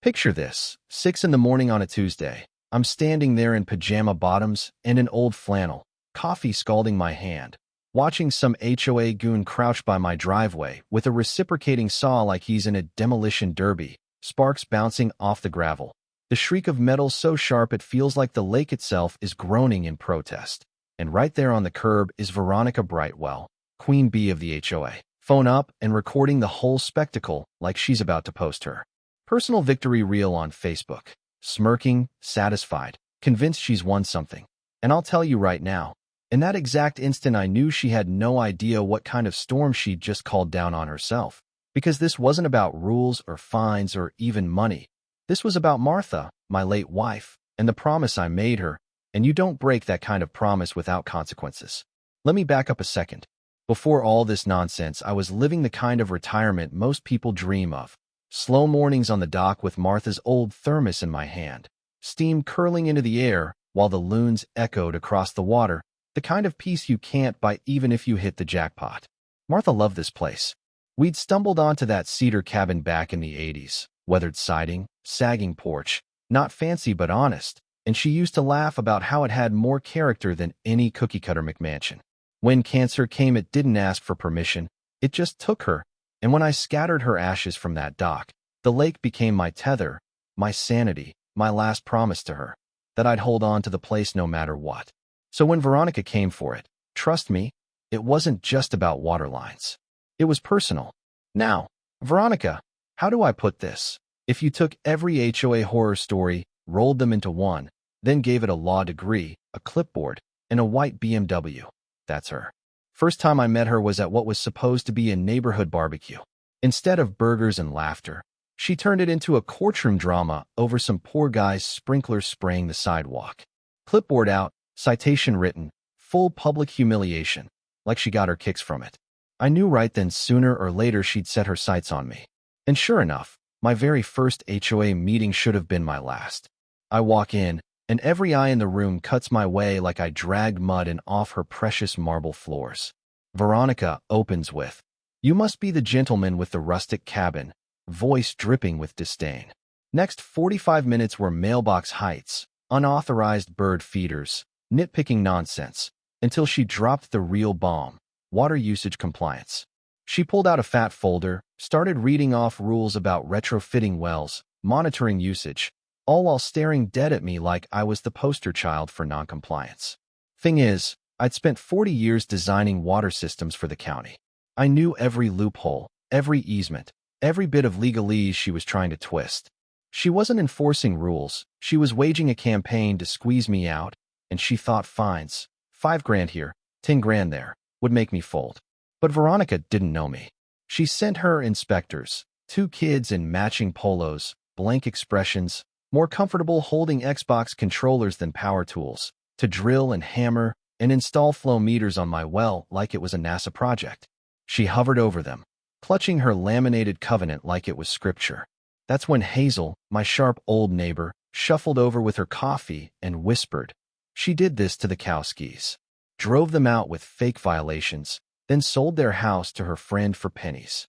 Picture this, 6 in the morning on a Tuesday. I'm standing there in pajama bottoms and an old flannel, coffee scalding my hand, watching some HOA goon crouch by my driveway with a reciprocating saw like he's in a demolition derby, sparks bouncing off the gravel. The shriek of metal so sharp it feels like the lake itself is groaning in protest. And right there on the curb is Veronica Brightwell, Queen Bee of the HOA, phone up and recording the whole spectacle like she's about to post her personal victory reel on Facebook, smirking, satisfied, convinced she's won something. And I'll tell you right now, in that exact instant I knew she had no idea what kind of storm she'd just called down on herself. Because this wasn't about rules or fines or even money. This was about Martha, my late wife, and the promise I made her, and you don't break that kind of promise without consequences. Let me back up a second. Before all this nonsense, I was living the kind of retirement most people dream of. Slow mornings on the dock with Martha's old thermos in my hand, steam curling into the air while the loons echoed across the water, the kind of peace you can't buy even if you hit the jackpot. Martha loved this place. We'd stumbled onto that cedar cabin back in the 80s, weathered siding, sagging porch, not fancy but honest, and she used to laugh about how it had more character than any cookie-cutter McMansion. When cancer came, it didn't ask for permission, it just took her. And when I scattered her ashes from that dock, the lake became my tether, my sanity, my last promise to her, that I'd hold on to the place no matter what. So when Veronica came for it, trust me, it wasn't just about water lines. It was personal. Now, Veronica, how do I put this? If you took every HOA horror story, rolled them into one, then gave it a law degree, a clipboard, and a white BMW, that's her. First time I met her was at what was supposed to be a neighborhood barbecue. Instead of burgers and laughter, she turned it into a courtroom drama over some poor guy's sprinkler spraying the sidewalk. Clipboard out, citation written, full public humiliation, like she got her kicks from it. I knew right then sooner or later she'd set her sights on me. And sure enough, my very first HOA meeting should have been my last. I walk in, and every eye in the room cuts my way like I dragged mud in off her precious marble floors. Veronica opens with, "You must be the gentleman with the rustic cabin," voice dripping with disdain. Next 45 minutes were mailbox heights, unauthorized bird feeders, nitpicking nonsense, until she dropped the real bomb, water usage compliance. She pulled out a fat folder, started reading off rules about retrofitting wells, monitoring usage, all while staring dead at me like I was the poster child for noncompliance. Thing is, I'd spent 40 years designing water systems for the county. I knew every loophole, every easement, every bit of legalese she was trying to twist. She wasn't enforcing rules, she was waging a campaign to squeeze me out, and she thought fines, $5,000 here, $10,000 there, would make me fold. But Veronica didn't know me. She sent her inspectors, 2 kids in matching polos, blank expressions, more comfortable holding Xbox controllers than power tools, to drill and hammer and install flow meters on my well like it was a NASA project. She hovered over them, clutching her laminated covenant like it was scripture. That's when Hazel, my sharp old neighbor, shuffled over with her coffee and whispered. She did this to the Kowskis, drove them out with fake violations, then sold their house to her friend for pennies.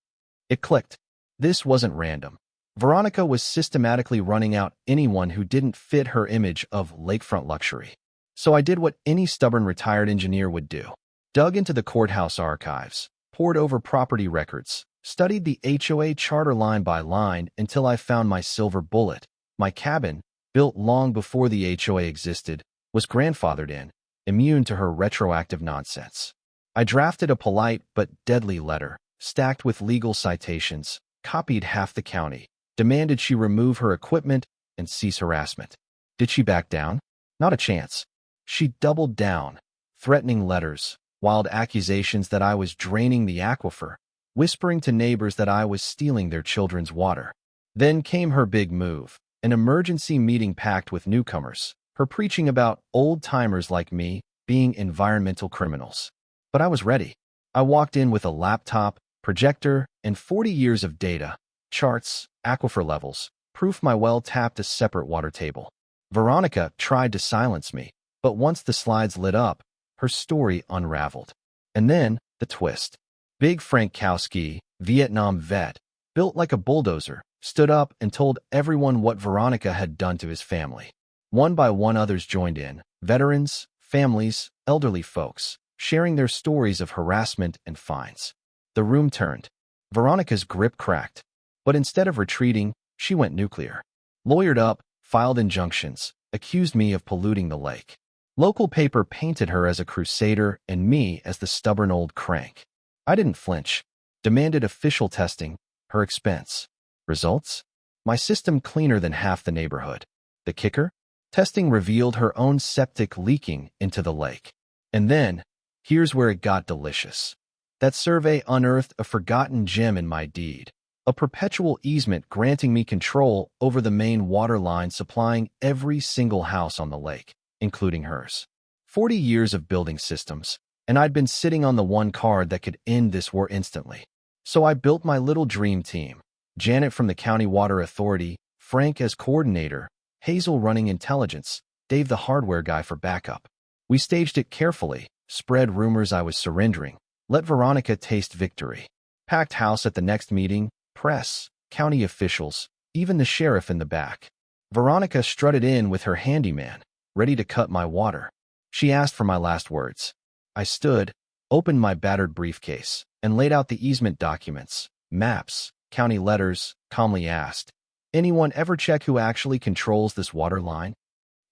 It clicked. This wasn't random. Veronica was systematically running out anyone who didn't fit her image of lakefront luxury. So I did what any stubborn retired engineer would do. Dug into the courthouse archives, pored over property records, studied the HOA charter line by line until I found my silver bullet. My cabin, built long before the HOA existed, was grandfathered in, immune to her retroactive nonsense. I drafted a polite but deadly letter, stacked with legal citations, copied half the county, demanded she remove her equipment and cease harassment. Did she back down? Not a chance. She doubled down, threatening letters, wild accusations that I was draining the aquifer, whispering to neighbors that I was stealing their children's water. Then came her big move, an emergency meeting packed with newcomers, her preaching about old-timers like me being environmental criminals. But I was ready. I walked in with a laptop, projector, and 40 years of data, charts, aquifer levels, proof my well tapped a separate water table. Veronica tried to silence me, but once the slides lit up, her story unraveled. And then, the twist. Big Frank Kowski, Vietnam vet, built like a bulldozer, stood up and told everyone what Veronica had done to his family. One by one others joined in, veterans, families, elderly folks, sharing their stories of harassment and fines. The room turned. Veronica's grip cracked. But instead of retreating, she went nuclear. Lawyered up, filed injunctions, accused me of polluting the lake. Local paper painted her as a crusader and me as the stubborn old crank. I didn't flinch. Demanded official testing, her expense. Results? My system cleaner than half the neighborhood. The kicker? Testing revealed her own septic leaking into the lake. And then, here's where it got delicious. That survey unearthed a forgotten gem in my deed. A perpetual easement granting me control over the main water line supplying every single house on the lake, including hers. 40 years of building systems, and I'd been sitting on the one card that could end this war instantly. So I built my little dream team. Janet from the County Water Authority, Frank as coordinator, Hazel running intelligence, Dave the hardware guy for backup. We staged it carefully, spread rumors I was surrendering, let Veronica taste victory. Packed house at the next meeting, press, county officials, even the sheriff in the back. Veronica strutted in with her handyman, ready to cut my water. She asked for my last words. I stood, opened my battered briefcase, and laid out the easement documents, maps, county letters, calmly asked, "Anyone ever check who actually controls this water line?"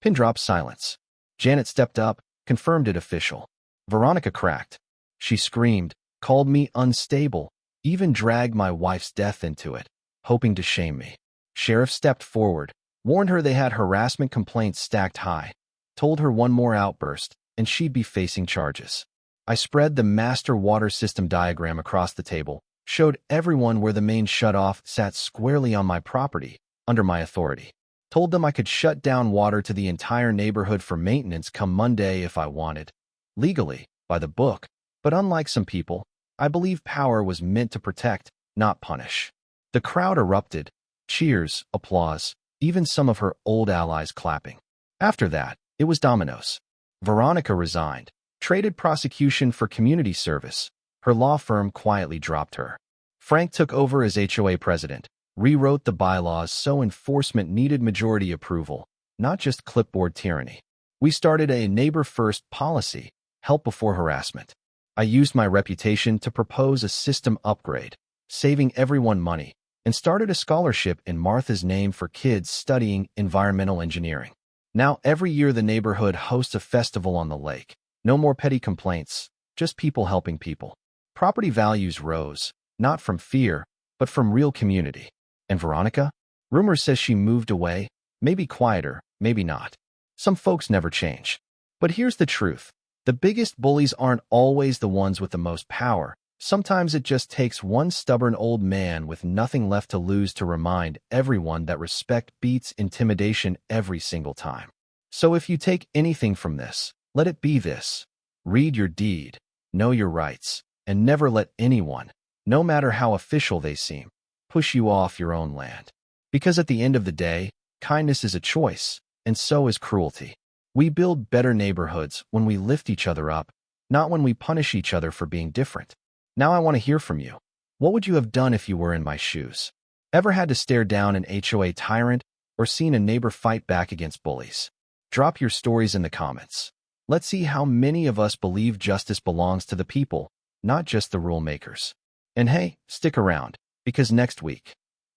Pin drop silence. Janet stepped up, confirmed it official. Veronica cracked. She screamed, called me unstable, even dragged my wife's death into it, hoping to shame me. Sheriff stepped forward, warned her they had harassment complaints stacked high, told her one more outburst, and she'd be facing charges. I spread the master water system diagram across the table, showed everyone where the main shutoff sat squarely on my property, under my authority. Told them I could shut down water to the entire neighborhood for maintenance come Monday if I wanted. Legally, by the book, but unlike some people, I believe power was meant to protect, not punish. The crowd erupted. Cheers, applause, even some of her old allies clapping. After that, it was dominoes. Veronica resigned, traded prosecution for community service. Her law firm quietly dropped her. Frank took over as HOA president, rewrote the bylaws so enforcement needed majority approval, not just clipboard tyranny. We started a neighbor-first policy, help before harassment. I used my reputation to propose a system upgrade, saving everyone money, and started a scholarship in Martha's name for kids studying environmental engineering. Now every year the neighborhood hosts a festival on the lake. No more petty complaints, just people helping people. Property values rose, not from fear, but from real community. And Veronica? Rumor says she moved away, maybe quieter, maybe not. Some folks never change. But here's the truth. The biggest bullies aren't always the ones with the most power. Sometimes it just takes one stubborn old man with nothing left to lose to remind everyone that respect beats intimidation every single time. So if you take anything from this, let it be this. Read your deed, know your rights, and never let anyone, no matter how official they seem, push you off your own land. Because at the end of the day, kindness is a choice, and so is cruelty. We build better neighborhoods when we lift each other up, not when we punish each other for being different. Now I want to hear from you. What would you have done if you were in my shoes? Ever had to stare down an HOA tyrant or seen a neighbor fight back against bullies? Drop your stories in the comments. Let's see how many of us believe justice belongs to the people, not just the rule makers. And hey, stick around, because next week,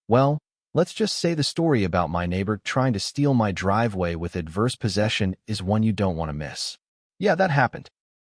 well, let's just say the story about my neighbor trying to steal my driveway with adverse possession is one you don't want to miss. Yeah, that happened.